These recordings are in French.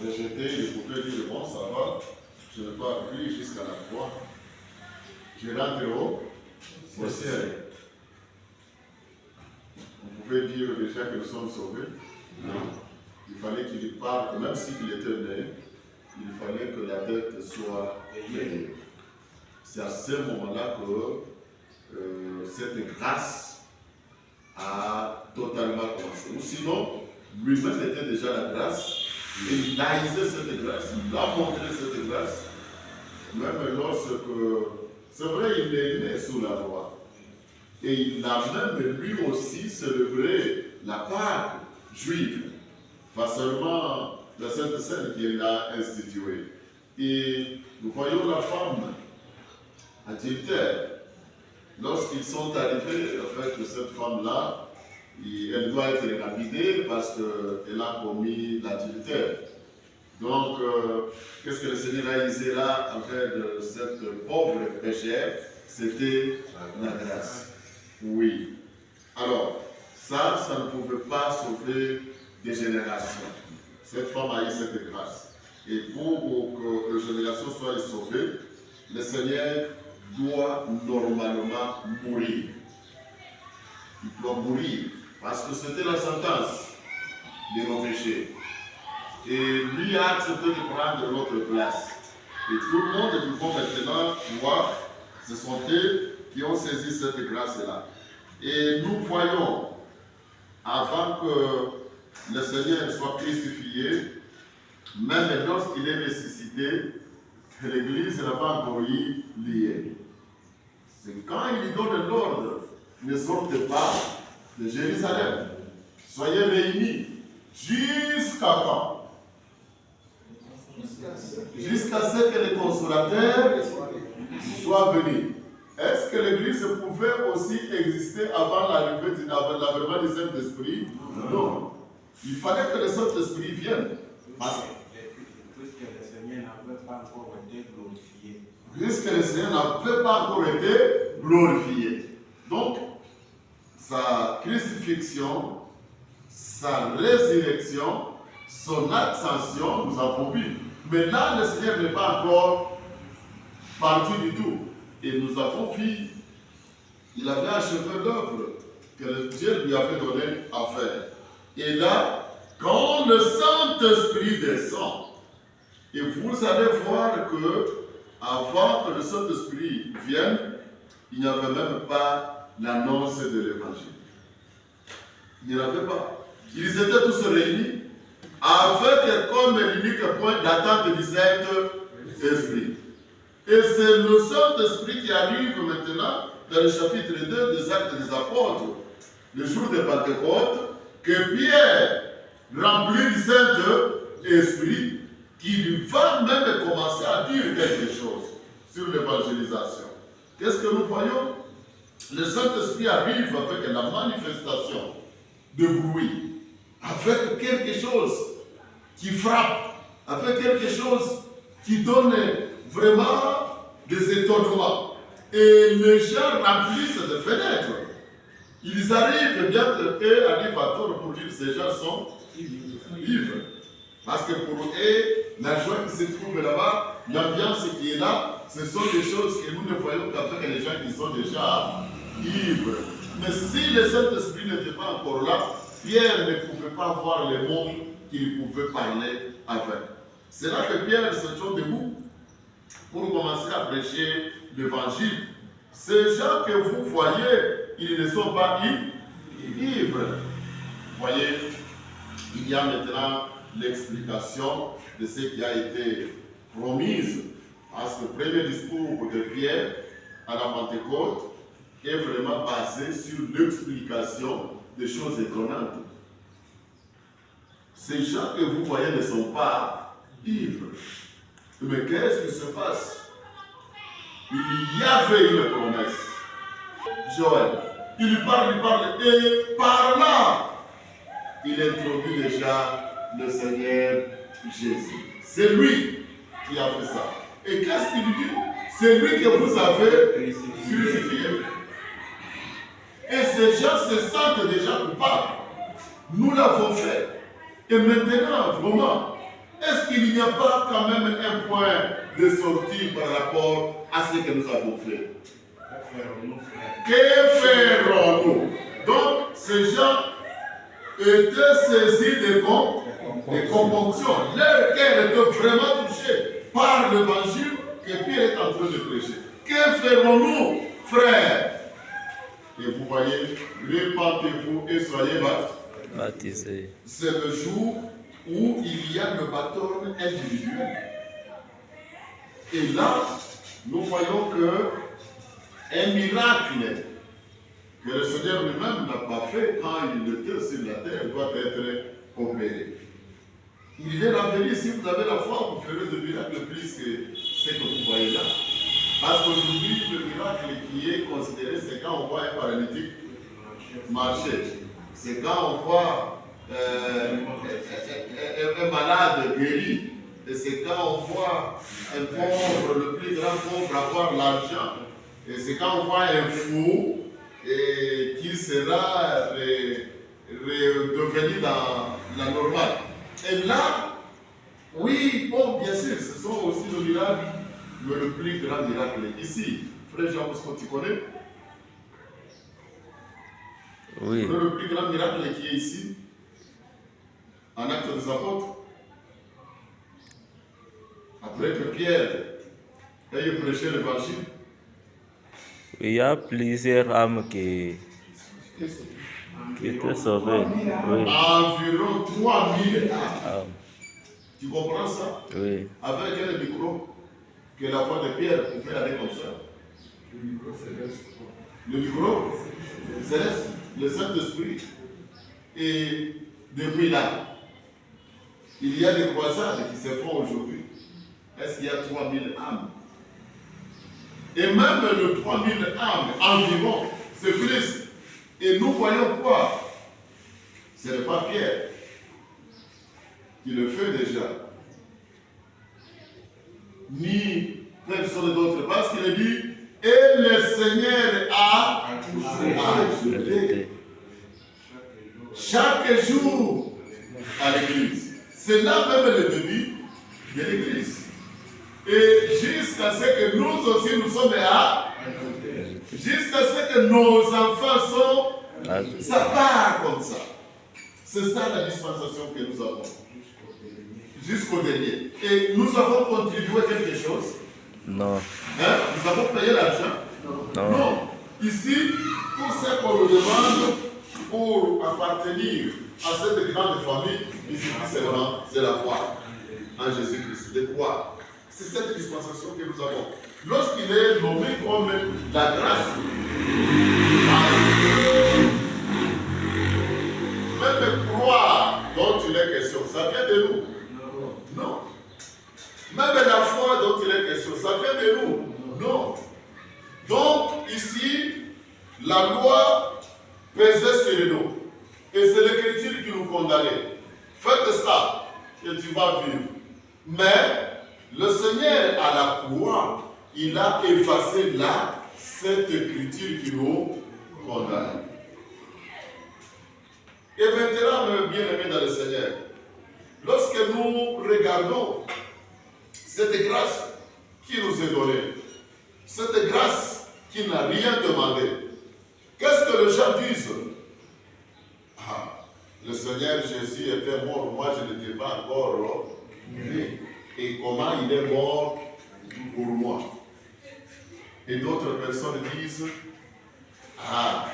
rejeté, il pouvait dire bon, ça va, je n'ai pas appris jusqu'à la croix. Je rentre au ciel. On pouvait dire déjà que nous sommes sauvés. Non. Il fallait qu'il parte, même s'il était né, il fallait que la dette soit payée. C'est à ce moment-là que cette grâce a totalement commencé. Ou sinon, lui-même était déjà la grâce, et il haïssait cette grâce, il a montré cette grâce, même lorsque, c'est vrai, il est né sous la loi, et il a même lui aussi célébré la Pâque juive, pas seulement la Sainte Seine qu'il a instituée. Et nous voyons la femme adultère. Lorsqu'ils sont arrivés, en fait, cette femme-là, elle doit être lapidée parce qu'elle a commis l'adultère. Donc, qu'est-ce que le Seigneur a réalisé là envers de cette pauvre péchère? C'était la grâce. Oui. Alors, ça ne pouvait pas sauver des générations. Cette femme a eu cette grâce. Et pour que les générations soient sauvées, le Seigneur doit normalement mourir. Il doit mourir parce que c'était la sentence de nos péchés. Et lui a accepté de prendre notre place. Et tout le monde qui vont maintenant voir, ce sont eux qui ont saisi cette grâce-là. Et nous voyons, avant que le Seigneur soit crucifié, même lorsqu'il est ressuscité, que l'Église n'a pas encore eu lié. C'est quand il lui donne l'ordre, ne sortez pas de Jérusalem. Soyez réunis. Jusqu'à quand? Jusqu'à ce que les consolateurs soient venus. Est-ce que l'Église pouvait aussi exister avant l'avènement du Saint-Esprit? Non. Il fallait que le Saint-Esprit vienne. Puisque le Seigneur n'avait pas encore été glorifié. Puisque le Seigneur n'avait pas encore été glorifié. Donc, sa crucifixion, sa résurrection, son ascension, nous avons vu. Mais là, le Seigneur n'est pas encore parti du tout. Et nous avons vu, il avait achevé l'œuvre que Dieu lui avait donné à faire. Et là, quand le Saint-Esprit descend, et vous allez voir que avant que le Saint-Esprit vienne, il n'y avait même pas l'annonce de l'Évangile. Il n'y en avait pas. Ils étaient tous réunis avec comme l'unique point d'attente du Saint-Esprit. Et c'est le Saint-Esprit qui arrive maintenant dans le chapitre 2 des Actes des Apôtres, le jour de Pentecôte, que Pierre, rempli du Saint-Esprit, qui va même commencer à dire quelque chose sur l'évangélisation. Qu'est-ce que nous voyons? Le Saint-Esprit arrive avec la manifestation de bruit, avec quelque chose qui frappe, avec quelque chose qui donne vraiment des étonnements. Et les gens remplissent des fenêtres. Ils arrivent, bien qu'eux arrivent à tort pour dire que ces gens sont ivres. Parce que pour eux, la joie qui se trouve là-bas, l'ambiance qui est là, ce sont des choses que nous ne voyons qu'avec les gens qui sont déjà ivres. Mais si le Saint-Esprit n'était pas encore là, Pierre ne pouvait pas voir les mots qu'il pouvait parler avec. C'est là que Pierre se trouve debout pour commencer à prêcher l'évangile. Ces gens que vous voyez, ils ne sont pas ivres. Vous voyez, il y a maintenant l'explication de ce qui a été promise à ce premier discours de Pierre à la Pentecôte est vraiment basé sur l'explication des choses étonnantes. Ces gens que vous voyez ne sont pas ivres. Mais qu'est-ce qui se passe? Il y avait une promesse. Joël, il parle, et par là, il introduit déjà le Seigneur Jésus. C'est lui qui a fait ça. Et qu'est-ce qu'il dit? C'est lui que vous avez crucifié. Et ces gens se sentent déjà coupables. Nous l'avons fait. Et maintenant, vraiment, est-ce qu'il n'y a pas quand même un point de sortie par rapport à ce que nous avons fait? Que ferons-nous? Donc, ces gens étaient saisis des componctions. Leur cœur était vraiment touché par l'évangile que Pierre est en train de prêcher. Que ferons-nous, frères? Et vous voyez, répentez-vous et soyez baptisés. C'est le jour où il y a le baptême individuel. Et là, nous voyons que un miracle que le Seigneur lui-même n'a pas fait quand il était sur la terre doit être opéré. Il est rappelé, si vous avez la foi, vous ferez de miracles plus que ce que vous voyez là. Parce qu'aujourd'hui, le miracle qui est considéré, c'est quand on voit un paralytique marcher. C'est quand on voit un malade guéri. Et c'est quand on voit un pauvre, le plus grand pauvre, avoir l'argent. Et c'est quand on voit un fou et qui sera devenu dans la normale. Et là, oui, bon, bien sûr, ce sont aussi nos miracles, mais le plus grand miracle ici. Frère Jean, est-ce que tu connais? Oui. Le plus grand miracle qui est ici, en Actes des Apôtres. Après que Pierre ait prêché l'évangile, Il y a plusieurs âmes qui étaient sauvées. Oui. Environ 3000 âmes. Ah, Tu comprends ça? oui. Avec quel micro que la voix de Pierre pouvait aller comme ça? Le micro céleste, le Saint-Esprit. Et depuis là, il y a des croisades qui se font aujourd'hui. Est-ce qu'il y a 3000 âmes? Et même le 3000 âmes environ, c'est plus. Et nous voyons quoi? Ce n'est pas Pierre qui le fait déjà. Ni personne d'autre. Parce qu'il est dit, et le Seigneur a ajouté chaque jour à l'église. C'est là même le début de l'église. Et jusqu'à ce que nous aussi nous sommes là, jusqu'à ce que nos enfants sont, ça part comme ça. C'est ça la dispensation que nous avons. Jusqu'au dernier. Et nous avons contribué quelque chose. Non. Hein? Nous avons payé l'argent. Non. Non. Ici, tout ce qu'on nous demande pour appartenir à cette grande famille, ici seulement, c'est la foi en Jésus-Christ. De quoi? C'est cette dispensation que nous avons. Lorsqu'il est nommé comme la grâce, même croire dont il est question, ça vient de nous. Non. Même la foi dont il est question, ça vient de nous. Non. Donc, ici, la loi pesait sur nous. Et c'est l'Écriture qui nous condamnait. Faites ça et tu vas vivre. Mais le Seigneur, à la croix, il a effacé là cette Écriture qui nous condamne. Et maintenant, mes bien-aimés dans le Seigneur, lorsque nous regardons cette grâce qui nous est donnée, cette grâce qui n'a rien demandé, qu'est-ce que les gens disent? Ah, le Seigneur Jésus était mort, moi je n'étais pas encore né. Et comment il est mort pour moi? Et d'autres personnes disent, ah,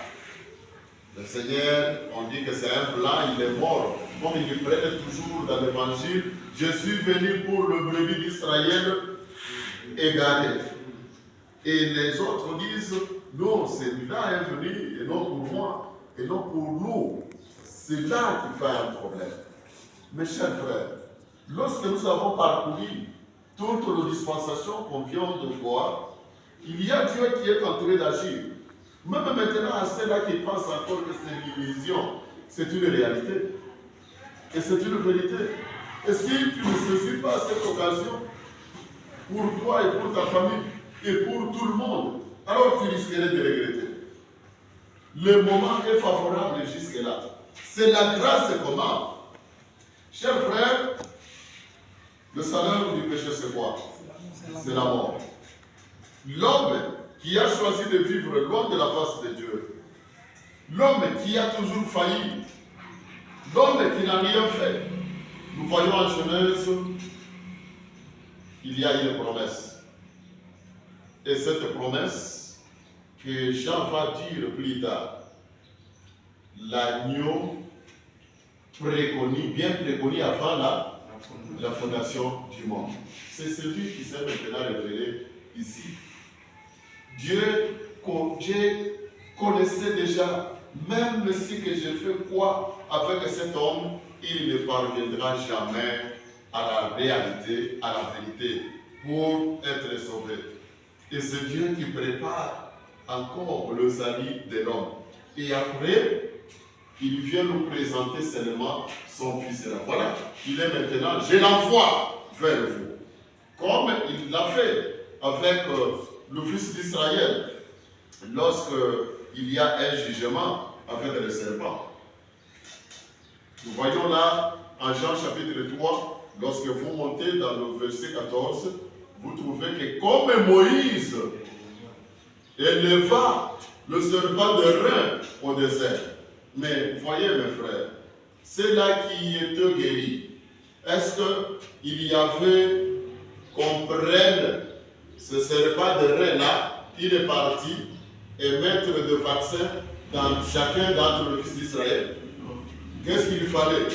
le Seigneur, on dit que c'est un blanc, il est mort. Comme il prennent toujours dans l'évangile, je suis venu pour le brebis d'Israël égaré. Et les autres disent, non, celui-là est venu, et non pour moi, et non pour nous. C'est là qu'il fait un problème. Mes chers frères, lorsque nous avons parcouru toutes nos dispensations qu'on vient de voir, il y a Dieu qui est en train d'agir. Même maintenant, à ceux-là qui pensent encore que c'est une illusion, c'est une réalité. Et c'est une vérité. Et si tu ne saisis pas cette occasion, pour toi et pour ta famille, et pour tout le monde, alors tu risquerais de regretter. Le moment est favorable jusque-là. C'est la grâce comment? Chers frères, Le salaire du péché, c'est quoi? C'est la mort. L'homme qui a choisi de vivre loin de la face de Dieu, l'homme qui a toujours failli, l'homme qui n'a rien fait. Nous voyons en Genèse, il y a une promesse. Et cette promesse que Jean va dire plus tard, l'agneau bien préconise avant la fondation du monde. C'est celui qui s'est maintenant révélé ici. Dieu connaissait déjà, même si que je fais quoi avec cet homme, il ne parviendra jamais à la réalité, à la vérité, pour être sauvé. Et c'est Dieu qui prépare encore le salut de l'homme. Et après, il vient nous présenter seulement son fils. Voilà, il est maintenant, je l'envoie vers vous. Comme il l'a fait avec le fils d'Israël, lorsqu'il y a un jugement avec le serpent. Nous voyons là, en Jean chapitre 3, lorsque vous montez dans le verset 14, vous trouvez que comme Moïse éleva le serpent de rein au désert. Mais voyez mes frères, c'est là qui était guéri. Est-ce qu'il y avait qu'on prenne ce serpent de rein là, il est parti et mettre de vaccin dans chacun d'entre les fils d'Israël? Qu'est-ce qu'il fallait?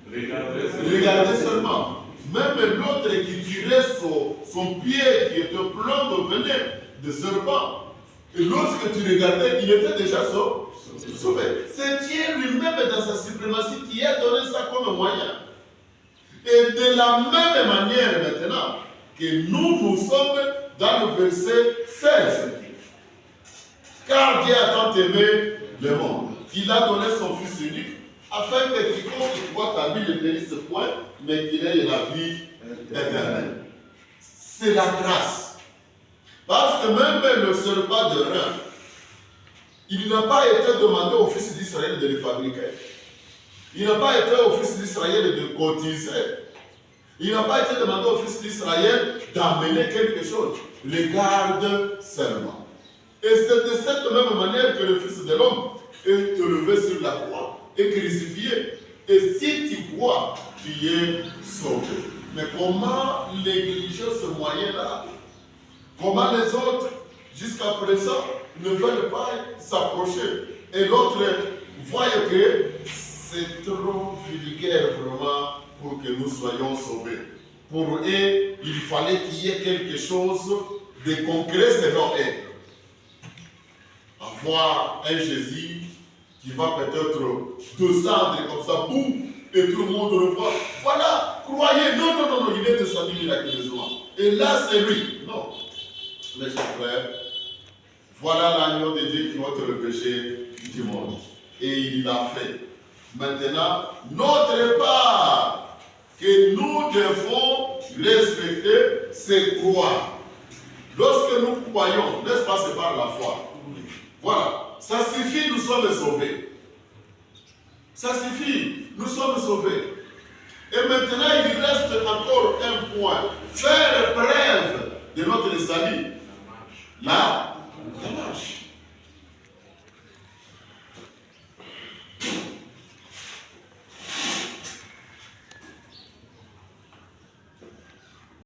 Regardez seulement. Même l'autre qui tirait son pied qui était plein de venin de serpent. Et lorsque tu regardais, il était déjà sauvé. C'est Dieu lui-même dans sa suprématie qui a donné ça comme moyen. Et de la même manière maintenant que nous sommes dans le verset 16. Car Dieu a tant aimé le monde qu'il a donné son Fils unique afin que quiconque croit à lui ne périsse point, mais qu'il ait la vie éternelle. C'est la grâce. Parce que même le serpent de rein, il n'a pas été demandé au fils d'Israël de le fabriquer. Il n'a pas été au fils d'Israël de cotiser. Il n'a pas été demandé au fils d'Israël d'amener quelque chose. Regarde seulement. Et c'est de cette même manière que le Fils de l'homme est élevé sur la croix et crucifié. Et si tu crois, tu es sauvé. Mais comment négliger ce moyen-là? Comment les autres, jusqu'à présent, ne veulent pas s'approcher? Et l'autre voit que c'est trop vulgaire vraiment pour que nous soyons sauvés. Pour eux, il fallait qu'il y ait quelque chose de concret selon eux. Avoir un Jésus qui va peut-être descendre comme ça, boum, et tout le monde le voit. Voilà, croyez, non, il est descendu miraculeusement. Et là, c'est lui. Non. Mes chers frères, voilà l'agneau de Dieu qui ôte le péché du monde. Et il l'a fait. Maintenant, notre part que nous devons respecter, c'est croire. Lorsque nous croyons, n'est-ce pas, c'est par la foi. Voilà, ça suffit, nous sommes sauvés. Ça suffit, nous sommes sauvés. Et maintenant, il reste encore un point. Faire preuve de notre salut.